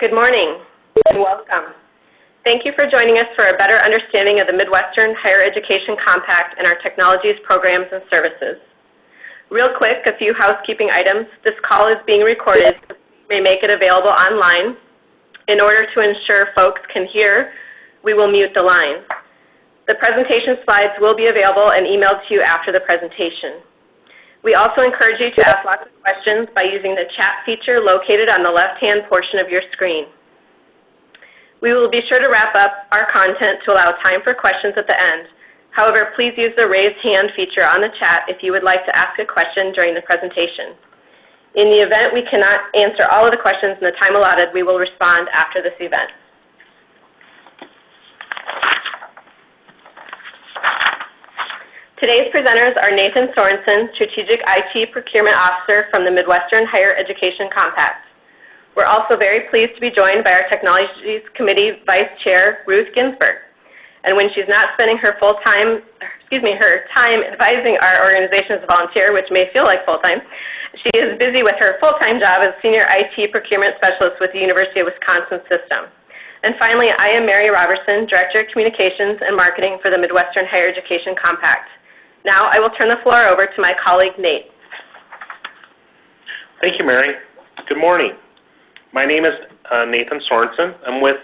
Good morning and welcome. Thank you for joining us for a better understanding of the Midwestern Higher Education Compact and our technologies, programs, and services. Real quick, a few housekeeping items. This call is being recorded, so we may make it available online. In order to ensure folks can hear, we will mute the line. The presentation slides will be available and emailed to you after the presentation. We also encourage you to ask lots of questions by using the chat feature located on the left-hand portion of your screen. We will be sure to wrap up our content to allow time for questions at the end. However, please use the raise hand feature on the chat if you would like to ask a question during the presentation. In the event we cannot answer all of the questions in the time allotted, we will respond after this event. Today's presenters are Nathan Sorensen, Strategic IT Procurement Officer from the Midwestern Higher Education Compact. We're also very pleased to be joined by our Technologies Committee Vice Chair, Ruth Ginsburg. And when she's not spending her time advising our organization as a volunteer, which may feel like full-time, she is busy with her full-time job as Senior IT Procurement Specialist with the University of Wisconsin System. And finally, I am Mary Robertson, Director of Communications and Marketing for the Midwestern Higher Education Compact. Now I will turn the floor over to my colleague, Nate. Thank you, Mary. Good morning. My name is Nathan Sorensen. I'm with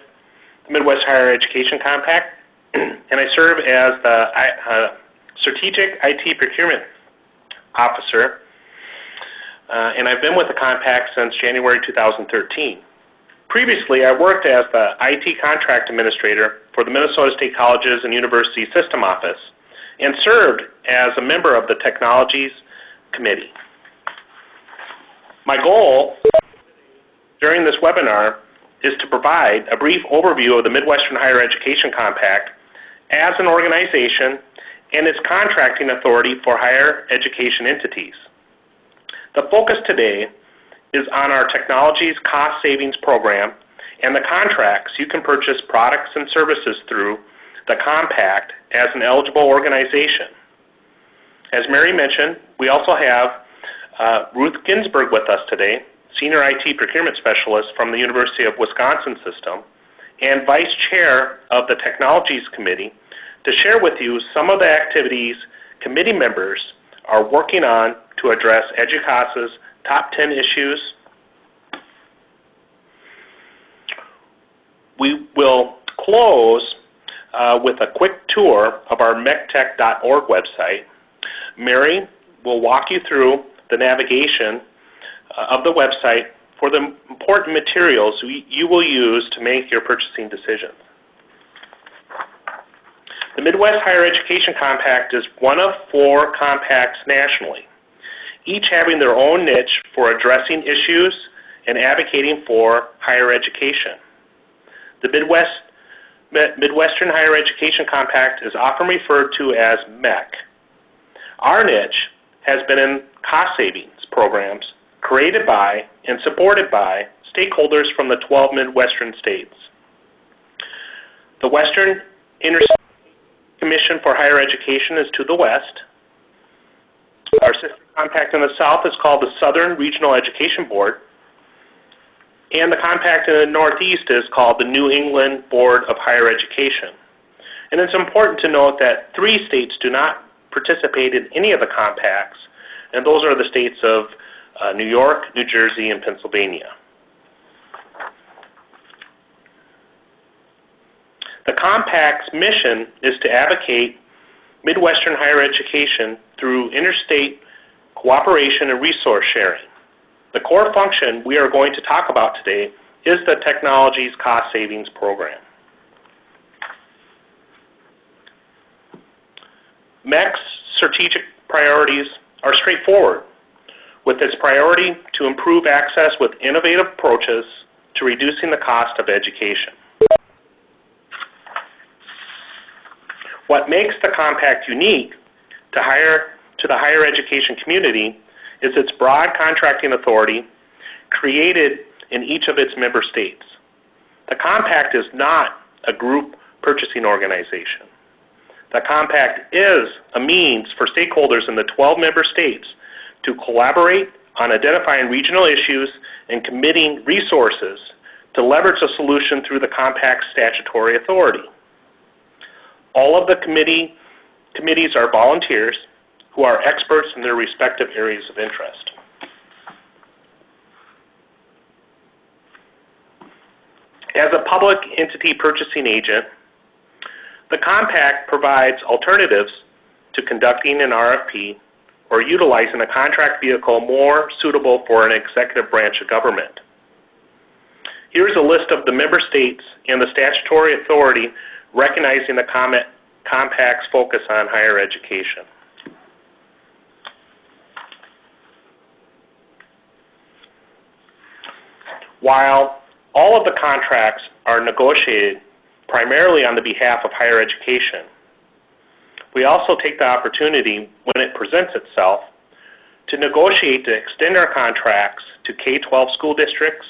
the Midwest Higher Education Compact, and I serve as the Strategic IT Procurement Officer, and I've been with the Compact since January 2013. Previously, I worked as the IT Contract Administrator for the Minnesota State Colleges and University System Office, and served as a member of the Technologies Committee. My goal during this webinar is to provide a brief overview of the Midwestern Higher Education Compact as an organization and its contracting authority for higher education entities. The focus today is on our Technologies Cost Savings Program and the contracts you can purchase products and services through the Compact as an eligible organization. As Mary mentioned, we also have Ruth Ginsburg with us today, Senior IT Procurement Specialist from the University of Wisconsin System, and Vice Chair of the Technologies Committee, to share with you some of the activities committee members are working on to address EDUCAS's top 10 issues. We will close with a quick tour of our MHECtech.org website. Mary will walk you through the navigation of the website for the important materials you will use to make your purchasing decisions. The Midwest Higher Education Compact is one of 4 compacts nationally, each having their own niche for addressing issues and advocating for higher education. The Midwestern Higher Education Compact is often referred to as MHEC. Our niche has been in cost savings programs created by and supported by stakeholders from the 12 Midwestern states. The Western Interstate Commission for Higher Education is to the west. Our sister compact in the south is called the Southern Regional Education Board, and the compact in the northeast is called the New England Board of Higher Education. And it's important to note that 3 states do not participate in any of the compacts, and those are the states of New York, New Jersey, and Pennsylvania. The compact's mission is to advocate Midwestern higher education through interstate cooperation and resource sharing. The core function we are going to talk about today is the Technologies Cost Savings Program. MHEC's strategic priorities are straightforward, with its priority to improve access with innovative approaches to reducing the cost of education. What makes the Compact unique to the higher education community is its broad contracting authority created in each of its member states. The Compact is not a group purchasing organization. The Compact is a means for stakeholders in the 12 member states to collaborate on identifying regional issues and committing resources to leverage a solution through the Compact's statutory authority. All of the committees are volunteers who are experts in their respective areas of interest. As a public entity purchasing agent, the Compact provides alternatives to conducting an RFP or utilizing a contract vehicle more suitable for an executive branch of government. Here is a list of the member states and the statutory authority recognizing the Compact's focus on higher education. While all of the contracts are negotiated primarily on the behalf of higher education, we also take the opportunity, when it presents itself, to negotiate to extend our contracts to K-12 school districts,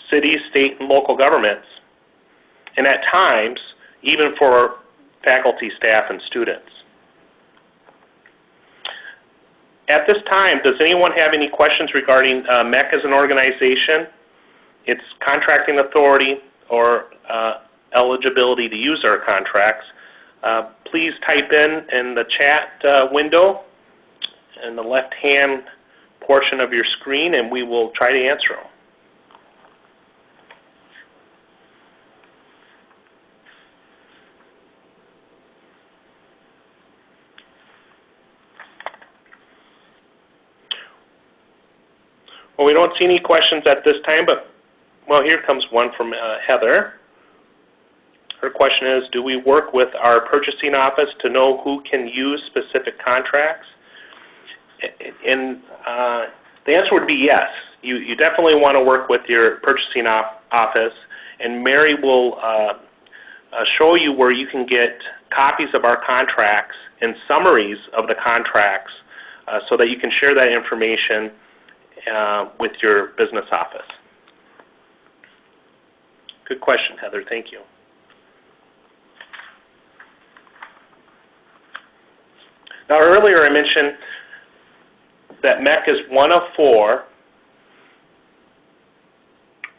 cities, state, and local governments, and at times, even for faculty, staff, and students. At this time, does anyone have any questions regarding MHEC as an organization, its contracting authority, or eligibility to use our contracts? Please type in the chat window in the left-hand portion of your screen, and we will try to answer them. Well, we don't see any questions at this time, but, well, here comes one from Heather. Her question is, do we work with our purchasing office to know who can use specific contracts? And the answer would be yes. You definitely want to work with your purchasing office, and Mary will show you where you can get copies of our contracts and summaries of the contracts so that you can share that information with your business office. Good question, Heather. Thank you. Now, earlier I mentioned that MHEC is one of 4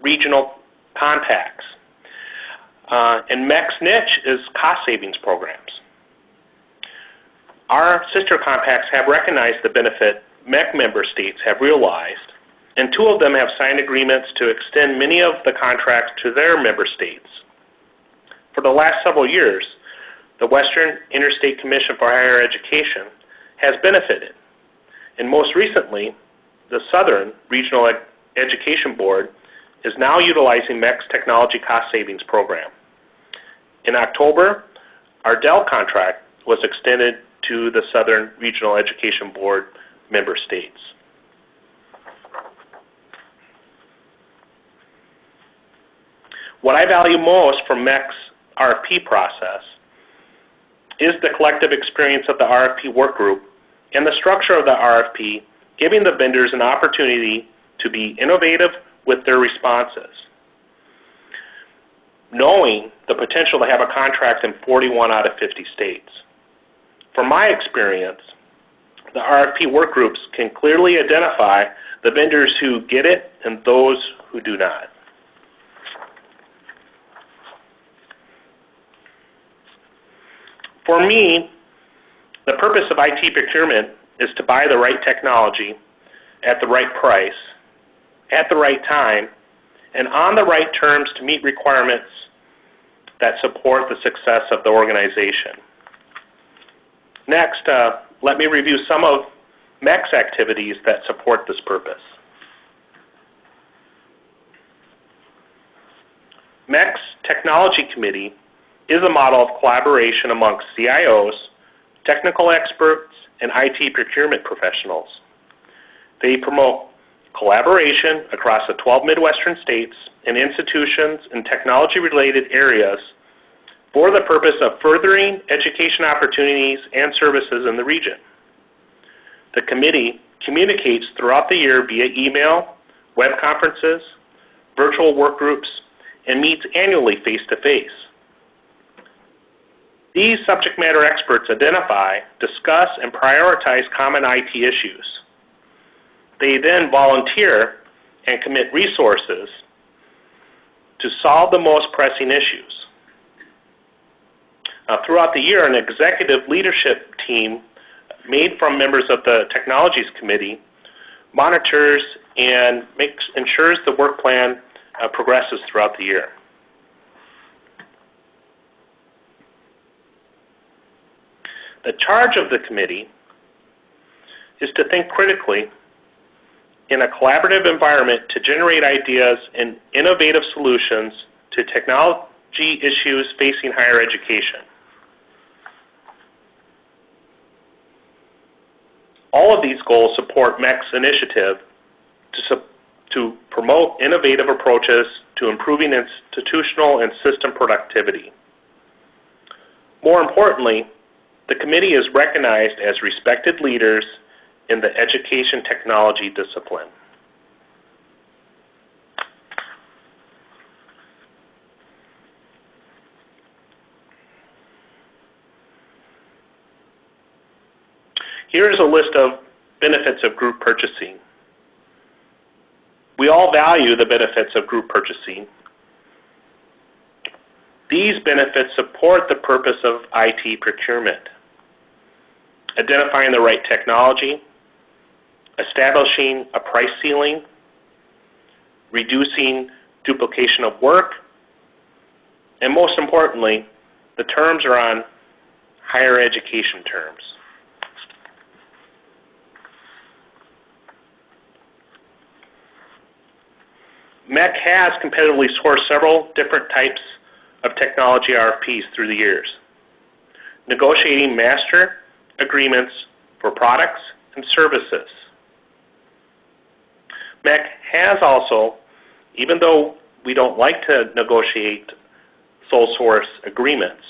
regional compacts. And MHEC's niche is cost savings programs. Our sister compacts have recognized the benefit MHEC member states have realized, and 2 of them have signed agreements to extend many of the contracts to their member states. For the last several years, the Western Interstate Commission for Higher Education has benefited, and most recently, the Southern Regional Education Board is now utilizing MHEC's Technology Cost Savings Program. In October, our Dell contract was extended to the Southern Regional Education Board member states. What I value most from MHEC's RFP process is the collective experience of the RFP work group and the structure of the RFP, giving the vendors an opportunity to be innovative with their responses, knowing the potential to have a contract in 41 out of 50 states. From my experience, the RFP work groups can clearly identify the vendors who get it and those who do not. For me, the purpose of IT procurement is to buy the right technology at the right price, at the right time, and on the right terms to meet requirements that support the success of the organization. Next, let me review some of MHEC's activities that support this purpose. MHEC's Technology Committee is a model of collaboration amongst CIOs, technical experts, and IT procurement professionals. They promote collaboration across the 12 Midwestern states and institutions in technology-related areas for the purpose of furthering education opportunities and services in the region. The committee communicates throughout the year via email, web conferences, virtual work groups, and meets annually face-to-face. These subject matter experts identify, discuss, and prioritize common IT issues. They then volunteer and commit resources to solve the most pressing issues. Throughout the year, an executive leadership team made from members of the Technologies Committee monitors and ensures the work plan progresses throughout the year. The charge of the committee is to think critically in a collaborative environment to generate ideas and innovative solutions to technology issues facing higher education. All of these goals support MHEC's initiative to promote innovative approaches to improving institutional and system productivity. More importantly, the committee is recognized as respected leaders in the education technology discipline. Here is a list of benefits of group purchasing. We all value the benefits of group purchasing. These benefits support the purpose of IT procurement: identifying the right technology, establishing a price ceiling, reducing duplication of work, and most importantly, the terms are on higher education terms. MHEC has competitively sourced several different types of technology RFPs through the years, negotiating master agreements for products and services. MHEC has also, even though we don't like to negotiate sole source agreements,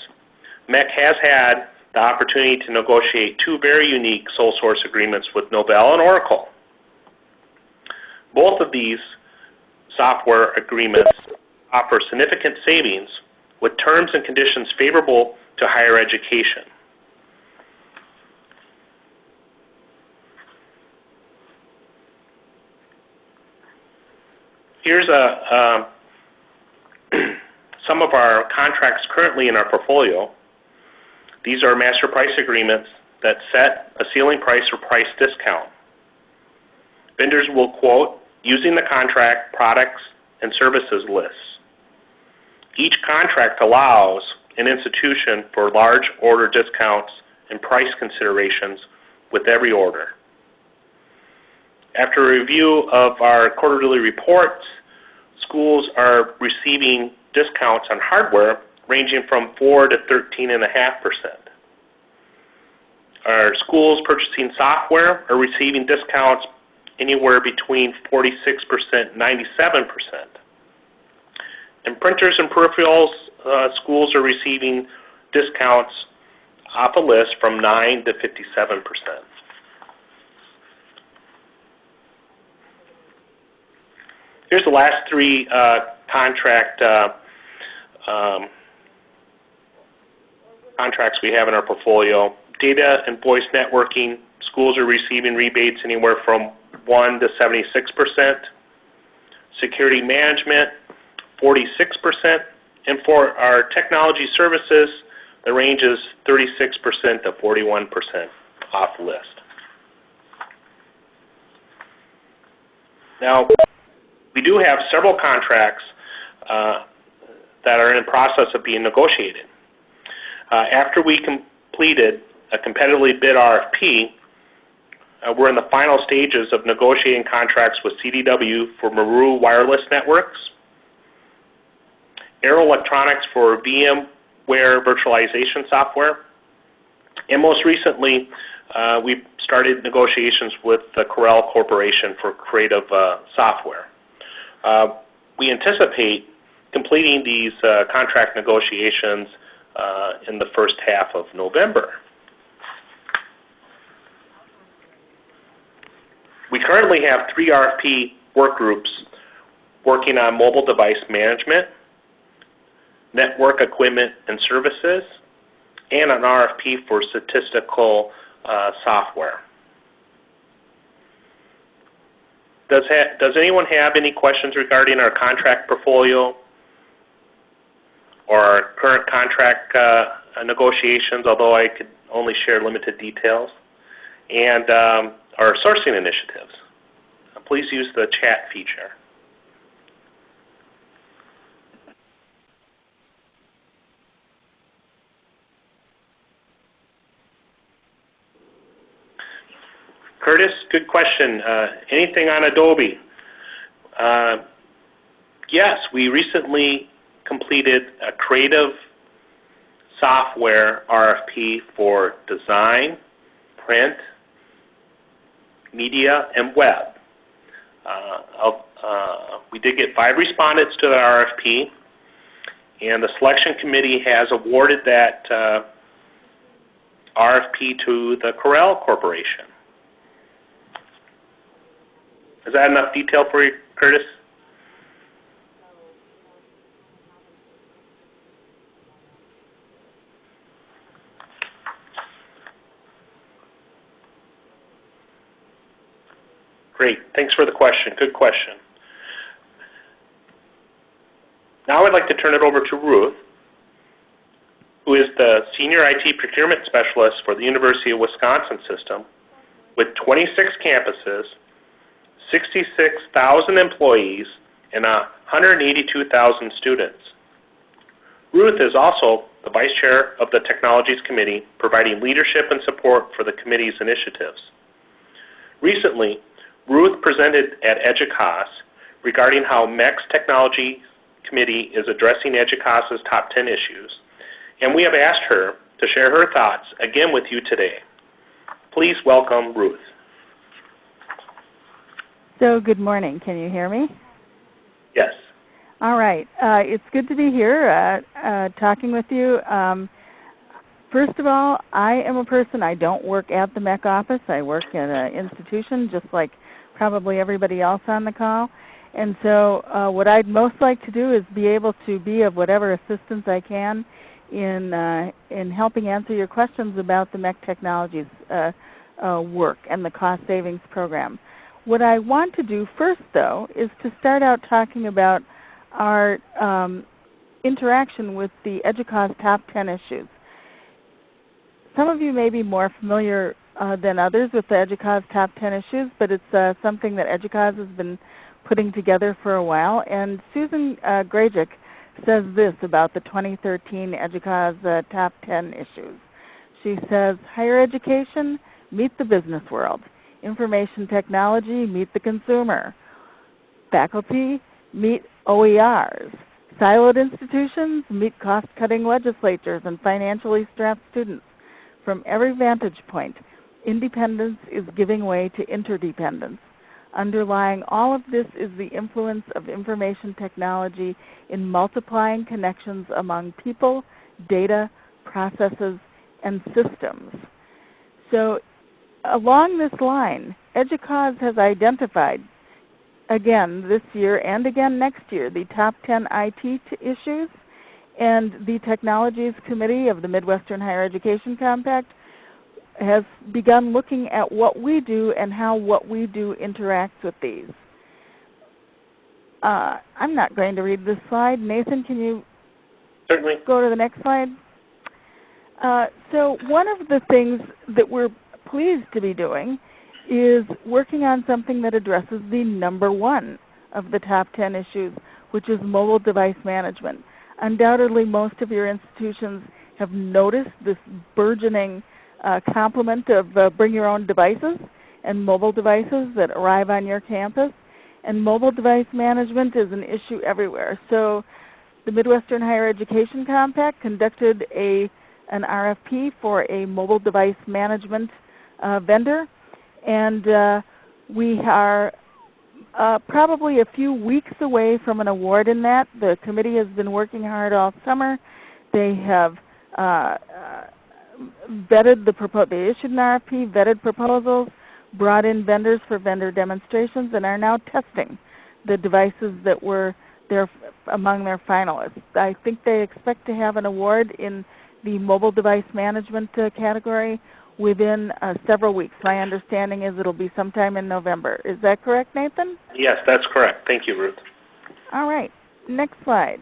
MHEC has had the opportunity to negotiate two very unique sole source agreements with Novell and Oracle. Both of these software agreements offer significant savings with terms and conditions favorable to higher education. Here's some of our contracts currently in our portfolio. These are master price agreements that set a ceiling price or price discount. Vendors will quote using the contract products and services lists. Each contract allows an institution for large order discounts and price considerations with every order. After a review of our quarterly reports, schools are receiving discounts on hardware ranging from 4 to 13.5%. Our schools purchasing software are receiving discounts anywhere between 46% and 97%. And printers and peripherals, schools are receiving discounts off a list from 9 to 57%. Here's the last three contracts we have in our portfolio. Data and voice networking, schools are receiving rebates anywhere from 1 to 76%. Security management, 46%. And for our technology services, the range is 36% to 41% off list. Now, we do have several contracts that are in process of being negotiated. After we completed a competitively bid RFP, we're in the final stages of negotiating contracts with CDW for Maru wireless networks, Aero Electronics for VMware virtualization software, and most recently, we started negotiations with the Corel Corporation for creative software. We anticipate completing these contract negotiations in the first half of November. We currently have 3 RFP work groups working on mobile device management, network equipment and services, and an RFP for statistical software. Does anyone have any questions regarding our contract portfolio or our current contract negotiations, although I could only share limited details, and our sourcing initiatives. Please use the chat feature. Curtis, good question. Anything on Adobe? Yes, we recently completed a creative software RFP for design, print, media, and web. We did get 5 respondents to the RFP, and the selection committee has awarded that RFP to the Corel Corporation. Is that enough detail for you, Curtis? Great. Thanks for the question. Good question. Now I'd like to turn it over to Ruth, who is the Senior IT Procurement Specialist for the University of Wisconsin System with 26 campuses, 66,000 employees, and 182,000 students. Ruth is also the Vice Chair of the Technologies Committee, providing leadership and support for the committee's initiatives. Recently, Ruth presented at EDUCAUSE regarding how MEC's Technology Committee is addressing EDUCAUSE's top 10 issues, and we have asked her to share her thoughts again with you today. Please welcome Ruth. So good morning. Can you hear me? Yes. All right. It's good to be here talking with you. First of all, I am a person, I don't work at the MEC office. I work at an institution just like probably everybody else on the call. And so what I'd most like to do is be able to be of whatever assistance I can in helping answer your questions about the MEC Technologies work and the cost savings program. What I want to do first, though, is to start out talking about our interaction with the EDUCAUSE top 10 issues. Some of you may be more familiar than others with the EDUCAUSE top 10 issues, but it's something that EDUCAUSE has been putting together for a while. And Susan Grajic says this about the 2013 EDUCAUSE top 10 issues. She says, higher education, meet the business world. Information technology, meet the consumer. Faculty, meet OERs. Siloed institutions, meet cost-cutting legislatures and financially strapped students. From every vantage point, independence is giving way to interdependence. Underlying all of this is the influence of information technology in multiplying connections among people, data, processes, and systems. So along this line, EDUCAUSE has identified, again this year and again next year, the top 10 IT issues, and the Technologies Committee of the Midwestern Higher Education Compact has begun looking at what we do and how what we do interacts with these. I'm not going to read this slide. Nathan, can you Certainly go to the next slide? So one of the things that we're pleased to be doing is working on something that addresses the number 1 of the top 10 issues, which is mobile device management. Undoubtedly, most of your institutions have noticed this burgeoning complement of bring your own devices and mobile devices that arrive on your campus. And mobile device management is an issue everywhere. So the Midwestern Higher Education Compact conducted an RFP for a mobile device management vendor, and we are probably a few weeks away from an award in that. The committee has been working hard all summer. They have vetted they issued an RFP, vetted proposals, brought in vendors for vendor demonstrations, and are now testing the devices that were there among their finalists. I think they expect to have an award in the mobile device management category within several weeks. My understanding is it will be sometime in November. Is that correct, Nathan? Yes, that's correct. Thank you, Ruth. All right. Next slide.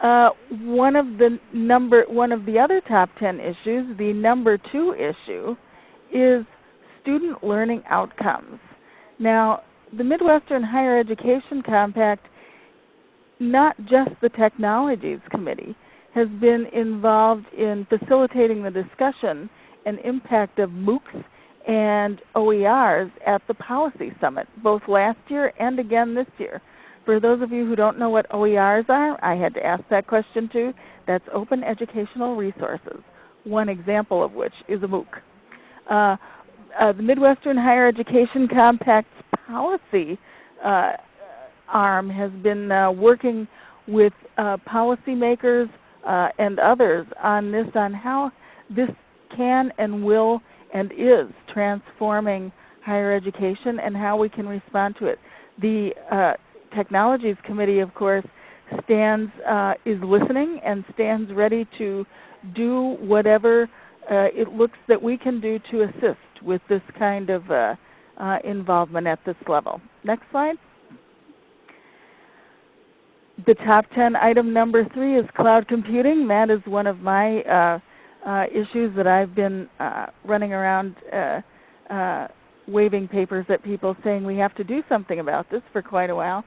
One of the other top 10 issues, the number 2 issue, is student learning outcomes. Now, the Midwestern Higher Education Compact, not just the Technologies Committee, has been involved in facilitating the discussion and impact of MOOCs and OERs at the Policy Summit, both last year and again this year. For those of you who don't know what OERs are, I had to ask that question too. That's Open Educational Resources, one example of which is a MOOC. The Midwestern Higher Education Compact's policy arm has been working with policymakers and others on how this can and will and is transforming higher education and how we can respond to it. The Technologies Committee, of course, is listening and stands ready to do whatever it looks that we can do to assist with this kind of involvement at this level. Next slide. The top 10 item number 3 is cloud computing. That is one of my issues that I've been running around waving papers at people saying we have to do something about this for quite a while.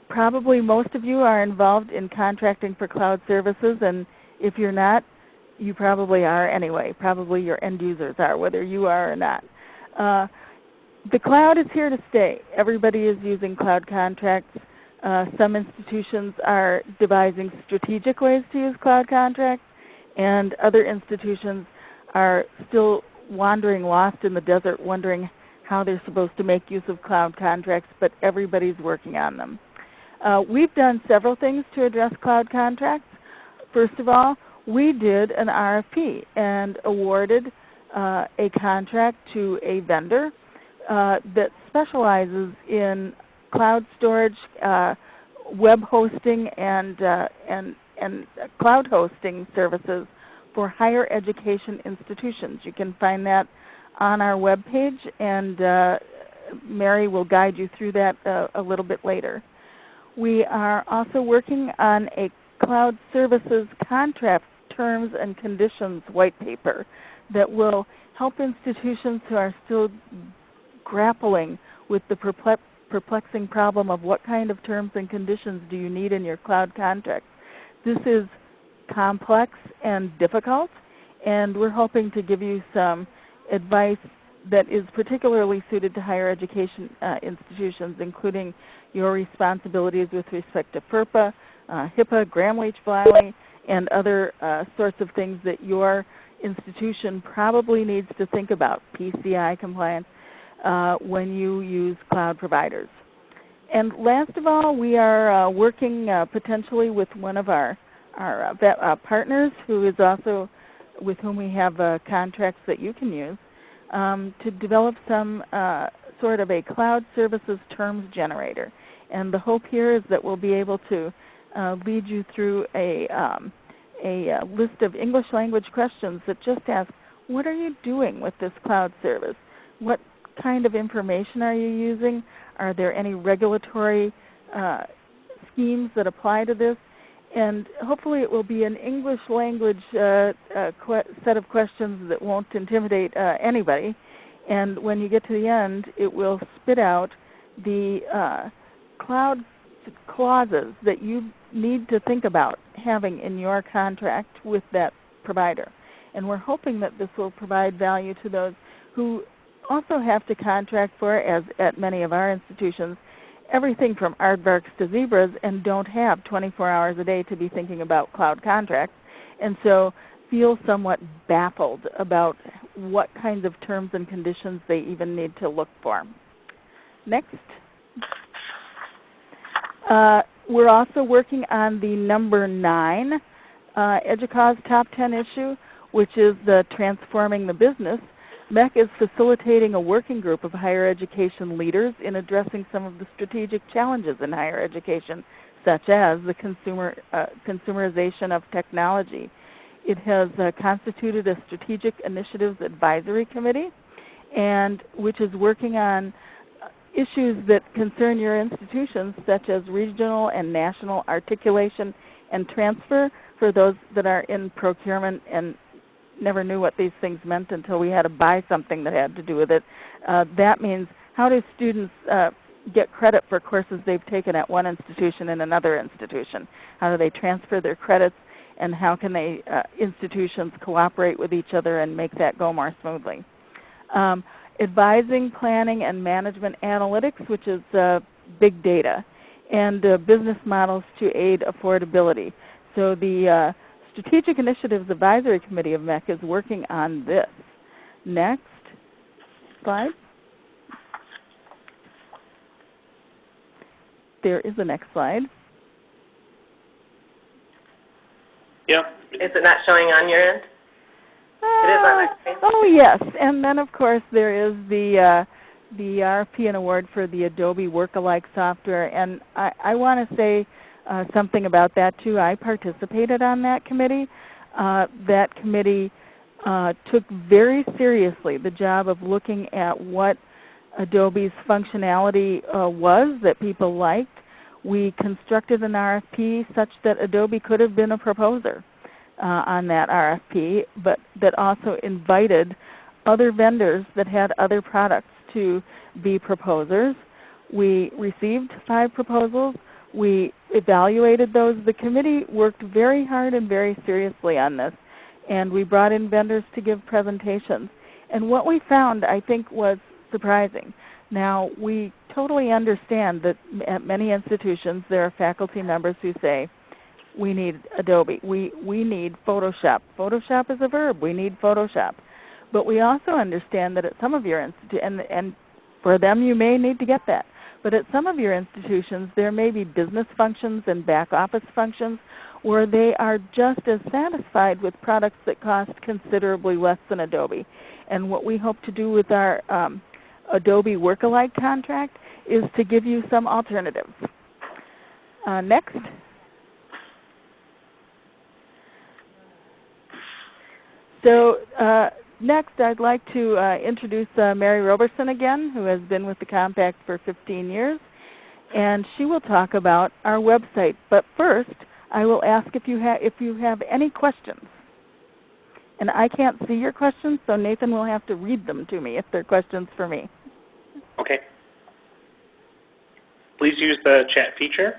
Probably most of you are involved in contracting for cloud services, and if you're not, you probably are anyway. Probably your end users are, whether you are or not. The cloud is here to stay. Everybody is using cloud contracts. Some institutions are devising strategic ways to use cloud contracts, and other institutions are still wandering lost in the desert, wondering how they're supposed to make use of cloud contracts, but everybody's working on them. We've done several things to address cloud contracts. First of all, we did an RFP and awarded a contract to a vendor that specializes in cloud storage, web hosting, and cloud hosting services for higher education institutions. You can find that on our webpage, and Mary will guide you through that a little bit later. We are also working on a cloud services contract terms and conditions white paper that will help institutions who are still grappling with the perplexing problem of what kind of terms and conditions do you need in your cloud contracts. This is complex and difficult, and we're hoping to give you some advice that is particularly suited to higher education institutions, including your responsibilities with respect to FERPA, HIPAA, Gramm-Leach-Bliley, and other sorts of things that your institution probably needs to think about, PCI compliance, when you use cloud providers. And last of all, we are working potentially with one of our partners who is also with whom we have contracts that you can use to develop some sort of a cloud services terms generator. And the hope here is that we'll be able to lead you through a list of English language questions that just ask, what are you doing with this cloud service? What kind of information are you using? Are there any regulatory schemes that apply to this? And hopefully it will be an English language set of questions that won't intimidate anybody. And when you get to the end, it will spit out the cloud clauses that you need to think about having in your contract with that provider. And we're hoping that this will provide value to those who also have to contract for, as at many of our institutions, everything from aardvarks to zebras, and don't have 24 hours a day to be thinking about cloud contracts, and so feel somewhat baffled about what kinds of terms and conditions they even need to look for. Next. We're also working on the number 9 EDUCAUSE Top 10 issue, which is transforming the business. MHEC is facilitating a working group of higher education leaders in addressing some of the strategic challenges in higher education, such as the consumerization of technology. It has constituted a Strategic Initiatives Advisory Committee, and which is working on issues that concern your institutions, such as regional and national articulation And transfer, for those that are in procurement and never knew what these things meant until we had to buy something that had to do with it, that means how do students get credit for courses they've taken at one institution in another institution? How do they transfer their credits, and how can they institutions cooperate with each other and make that go more smoothly? Advising, planning, and management analytics, which is big data, and business models to aid affordability. So the Strategic Initiatives Advisory Committee of MHEC is working on this. Next slide. There is a next slide. Yep. Is it not showing on your end? It is on my screen. Oh yes, and then of course there is the RFP and award for the Adobe Work-alike software, and I want to say something about that too. I participated on that committee. That committee took very seriously the job of looking at what Adobe's functionality was that people liked. We constructed an RFP such that Adobe could have been a proposer on that RFP, but that also invited other vendors that had other products to be proposers. We received 5 proposals. We evaluated those. The committee worked very hard and very seriously on this, and we brought in vendors to give presentations. And what we found, I think, was surprising. Now, we totally understand that at many institutions there are faculty members who say, we need Adobe, we need Photoshop. Photoshop is a verb, we need Photoshop. But we also understand that at some of your institutions, and for them you may need to get that, but at some of your institutions there may be business functions and back office functions where they are just as satisfied with products that cost considerably less than Adobe. And what we hope to do with our Adobe Work-alike contract is to give you some alternatives. Next. So next I'd like to introduce Mary Roberson again, who has been with the Compact for 15 years. And she will talk about our website. But first, I will ask if you have any questions. And I can't see your questions, so Nathan will have to read them to me if they're questions for me. Okay. Please use the chat feature.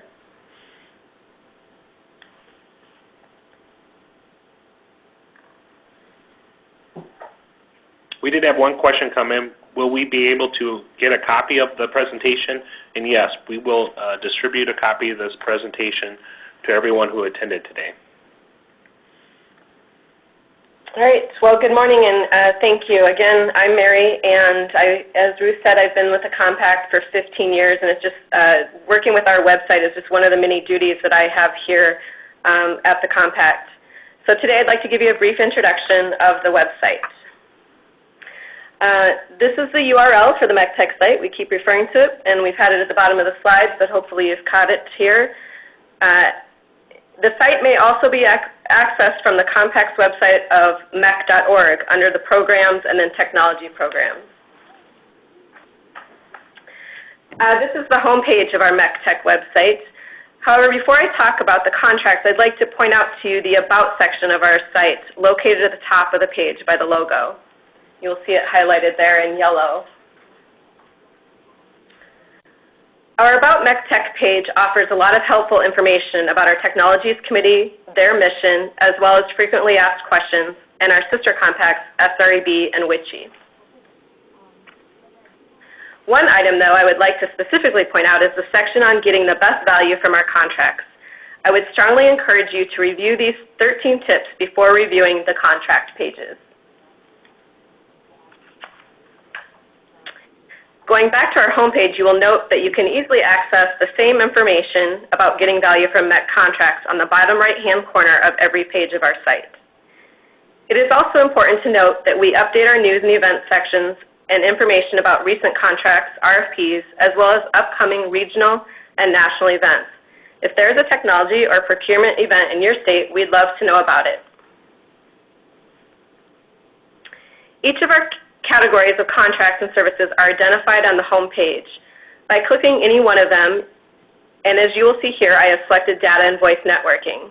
We did have one question come in. Will we be able to get a copy of the presentation? And yes, we will distribute a copy of this presentation to everyone who attended today. All right. Well, good morning, and thank you. Again, I'm Mary, and as Ruth said, I've been with the Compact for 15 years, and it's just working with our website is just one of the many duties that I have here at the Compact. So today I'd like to give you a brief introduction of the website. This is the URL for the MHECtech site. We keep referring to it, and we've had it at the bottom of the slides, but hopefully you've caught it here. The site may also be accessed from the Compact's website of MHEC.org under the Programs and then Technology Programs. This is the home page of our MHECtech website. However, before I talk about the contracts, I'd like to point out to you the About section of our site, located at the top of the page by the logo. You'll see it highlighted there in yellow. Our About MHECtech page offers a lot of helpful information about our Technologies Committee, their mission, as well as frequently asked questions, and our sister compacts, SREB and WICHE. One item, though, I would like to specifically point out is the section on getting the best value from our contracts. I would strongly encourage you to review these 13 tips before reviewing the contract pages. Going back to our homepage, you will note that you can easily access the same information about getting value from MHEC contracts on the bottom right-hand corner of every page of our site. It is also important to note that we update our news and events sections and information about recent contracts, RFPs, as well as upcoming regional and national events. If there is a technology or procurement event in your state, we'd love to know about it. Each of our categories of contracts and services are identified on the home page. By clicking any one of them, and as you will see here, I have selected data and voice networking.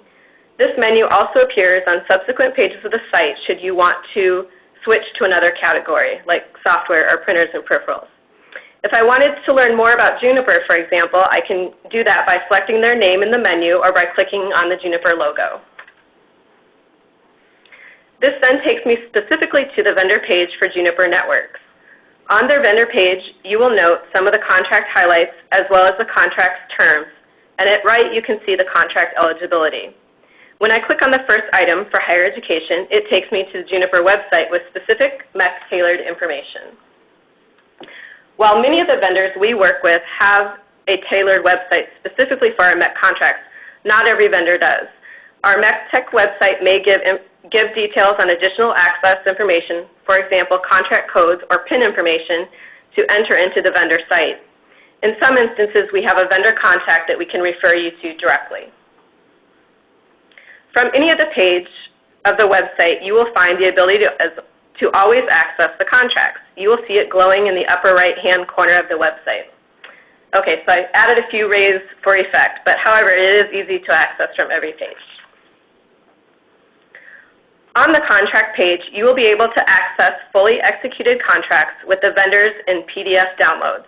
This menu also appears on subsequent pages of the site should you want to switch to another category, like software or printers and peripherals. If I wanted to learn more about Juniper, for example, I can do that by selecting their name in the menu or by clicking on the Juniper logo. This then takes me specifically to the vendor page for Juniper Networks. On their vendor page, you will note some of the contract highlights as well as the contract's terms, and at right you can see the contract eligibility. When I click on the first item for higher education, it takes me to the Juniper website with specific MHEC-tailored information. While many of the vendors we work with have a tailored website specifically for our MHEC contracts, not every vendor does. Our MHECtech website may give details on additional access information, for example, contract codes or PIN information to enter into the vendor site. In some instances, we have a vendor contact that we can refer you to directly. From any of the page of the website, you will find the ability to always access the contracts. You will see it glowing in the upper right-hand corner of the website. Okay, so I added a few rays for effect, but however, it is easy to access from every page. On the contract page, you will be able to access fully executed contracts with the vendors in PDF downloads,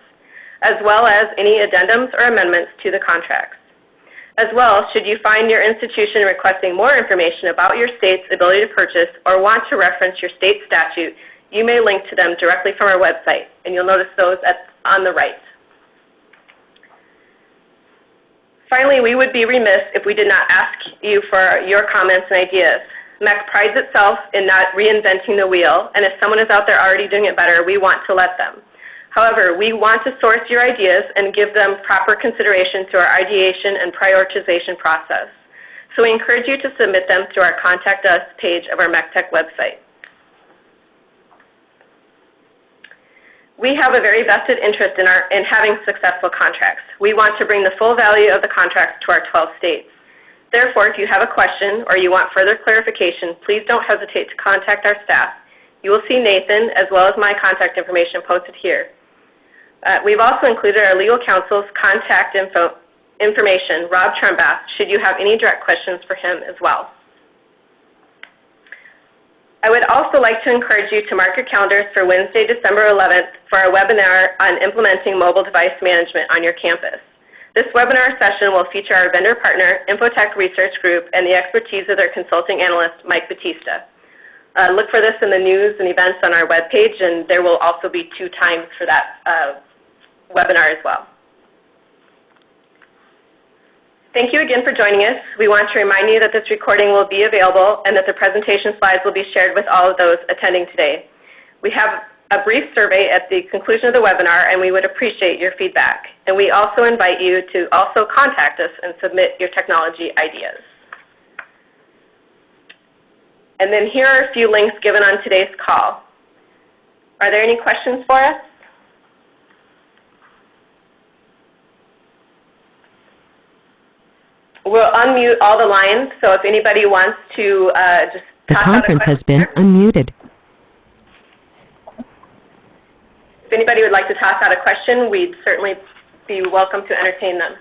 as well as any addendums or amendments to the contracts. As well, should you find your institution requesting more information about your state's ability to purchase or want to reference your state statute, you may link to them directly from our website, and you'll notice those on the right. Finally, we would be remiss if we did not ask you for your comments and ideas. MHEC prides itself in not reinventing the wheel, and if someone is out there already doing it better, we want to let them. However, we want to source your ideas and give them proper consideration through our ideation and prioritization process. So we encourage you to submit them through our Contact Us page of our MHECtech website. We have a very vested interest in having successful contracts. We want to bring the full value of the contracts to our 12 states. Therefore, if you have a question or you want further clarification, please don't hesitate to contact our staff. You will see Nathan as well as my contact information posted here. We've also included our legal counsel's contact information, Rob Trembath, should you have any direct questions for him as well. I would also like to encourage you to mark your calendars for Wednesday, December 11th for our webinar on implementing mobile device management on your campus. This webinar session will feature our vendor partner, Infotech Research Group, and the expertise of their consulting analyst, Mike Batista. Look for this in the news and events on our webpage, and there will also be 2 times for that webinar as well. Thank you again for joining us. We want to remind you that this recording will be available and that the presentation slides will be shared with all of those attending today. We have a brief survey at the conclusion of the webinar, and we would appreciate your feedback. And we also invite you to also contact us and submit your technology ideas. And then here are a few links given on today's call. Are there any questions for us? We'll unmute all the lines, so if anybody wants to just the conference has been unmuted. If anybody would like to toss out a question, we'd certainly be welcome to entertain them.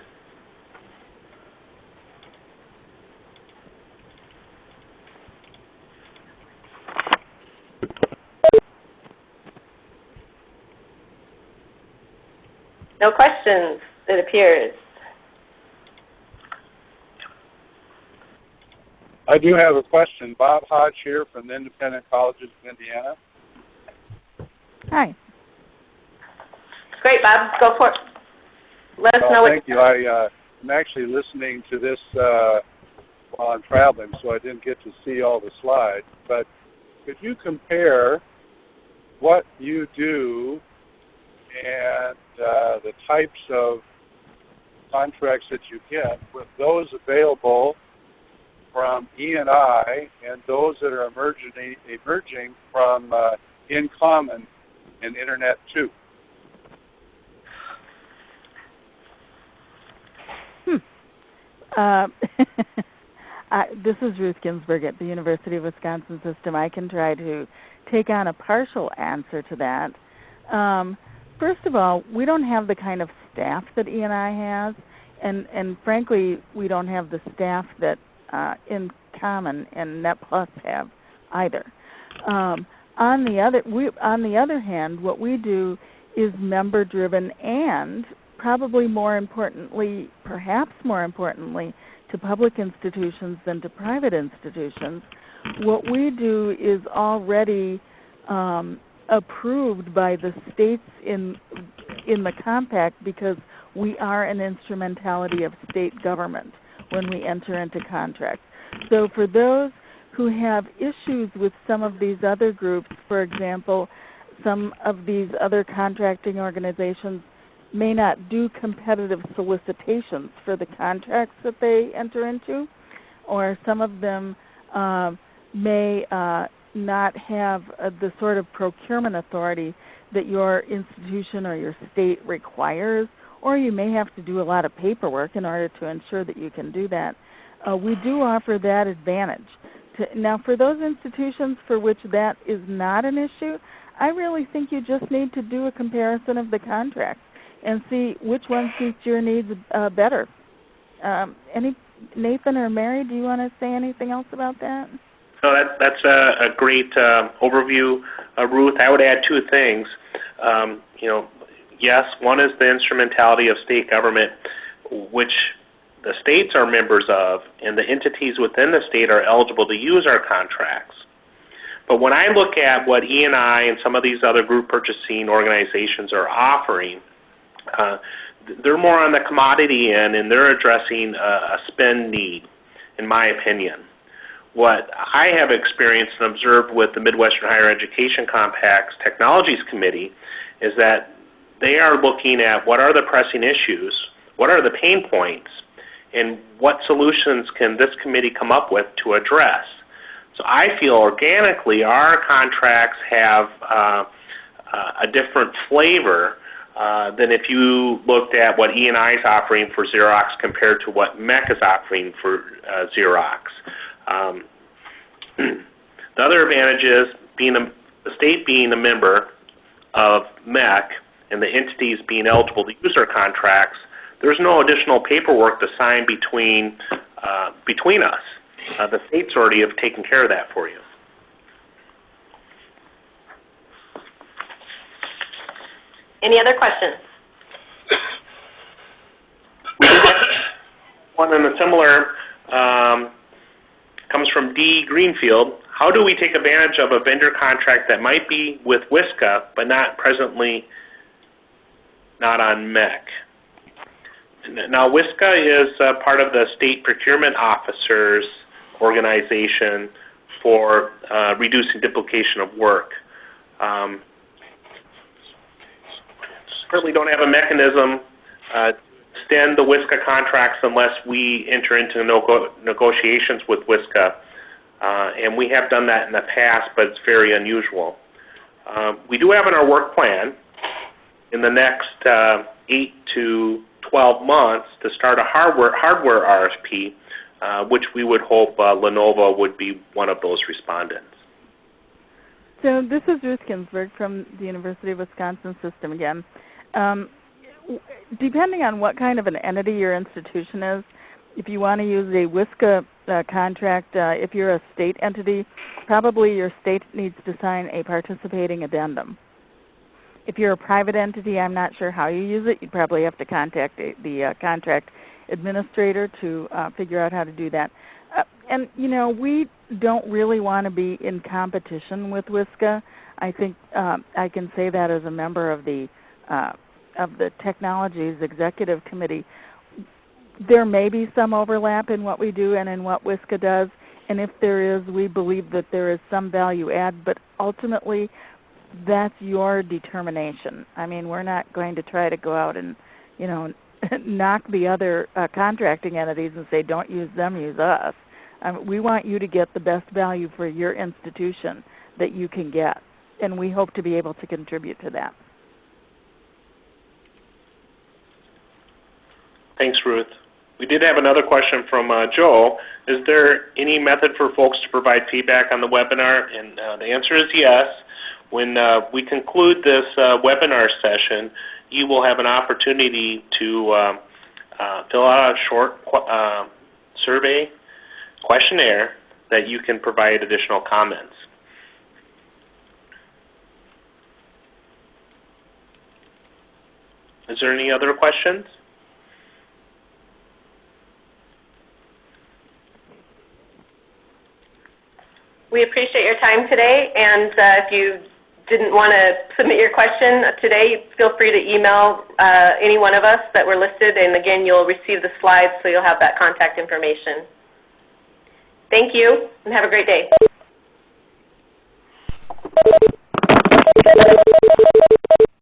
No questions, it appears. I do have a question. Bob Hodge here from the Independent Colleges of Indiana. Hi. Great, Bob. Go for it. Let us know what. Thank you. I'm actually listening to this while I'm traveling, so I didn't get to see all the slides. But could you compare what you do and the types of contracts that you get with those available from E&I and those that are emerging from InCommon and Internet 2? This is Ruth Ginsburg at the University of Wisconsin System. I can try to take on a partial answer to that. First of all, we don't have the kind of staff that E&I has, and frankly, we don't have the staff that in common, and NetPlus have either. On the other hand, what we do is member-driven, and probably more importantly, perhaps more importantly, to public institutions than to private institutions, what we do is already approved by the states in the compact, because we are an instrumentality of state government when we enter into contracts. So for those who have issues with some of these other groups, for example, some of these other contracting organizations may not do competitive solicitations for the contracts that they enter into, or some of them may not have the sort of procurement authority that your institution or your state requires, or you may have to do a lot of paperwork in order to ensure that you can do that. We do offer that advantage. Now, for those institutions for which that is not an issue, I really think you just need to do a comparison of the contracts and see which one suits your needs better. Nathan or Mary, do you want to say anything else about that? No, that's a great overview, Ruth. I would add two things. Yes, one is the instrumentality of state government, which the states are members of, and the entities within the state are eligible to use our contracts. But when I look at what E&I and some of these other group purchasing organizations are offering, they're more on the commodity end, and they're addressing a spend need, in my opinion. What I have experienced and observed with the Midwestern Higher Education Compacts Technologies Committee is that they are looking at what are the pressing issues, what are the pain points, and what solutions can this committee come up with to address. So I feel organically our contracts have a different flavor than if you looked at what E&I is offering for Xerox compared to what MHEC is offering for Xerox. The other advantage is the state being a member of MHEC and the entities being eligible to use our contracts, there's no additional paperwork to sign between us. The states already have taken care of that for you. Any other questions? One in a similar comes from D. Greenfield. How do we take advantage of a vendor contract that might be with WSCA but not presently not on MHEC? Now, WSCA is part of the State Procurement Officers organization for reducing duplication of work. Certainly don't have a mechanism to extend the WSCA contracts unless we enter into negotiations with WSCA. And we have done that in the past, but it's very unusual. We do have in our work plan in the next 8 to 12 months to start a hardware RFP, which we would hope Lenovo would be one of those respondents. So this is Ruth Ginsburg from the University of Wisconsin system again. Depending on what kind of an entity your institution is, if you want to use a WSCA contract, if you're a state entity, probably your state needs to sign a participating addendum. If you're a private entity, I'm not sure how you use it. You'd probably have to contact the contract administrator to figure out how to do that. And, we don't really want to be in competition with WSCA. I think I can say that as a member of the Technologies Executive Committee. There may be some overlap in what we do and in what WSCA does, and if there is, we believe that there is some value add, but ultimately that's your determination. I mean, we're not going to try to go out and, knock the other contracting entities and say, don't use them, use us. We want you to get the best value for your institution that you can get, and we hope to be able to contribute to that. Thanks, Ruth. We did have another question from Joe. Is there any method for folks to provide feedback on the webinar? And the answer is yes. When we conclude this webinar session, you will have an opportunity to fill out a short survey questionnaire that you can provide additional comments. Is there any other questions? We appreciate your time today, and if you didn't want to submit your question today, feel free to email any one of us that were listed, and again, you'll receive the slides, so you'll have that contact information. Thank you, and have a great day.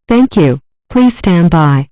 Thank you. Please stand by.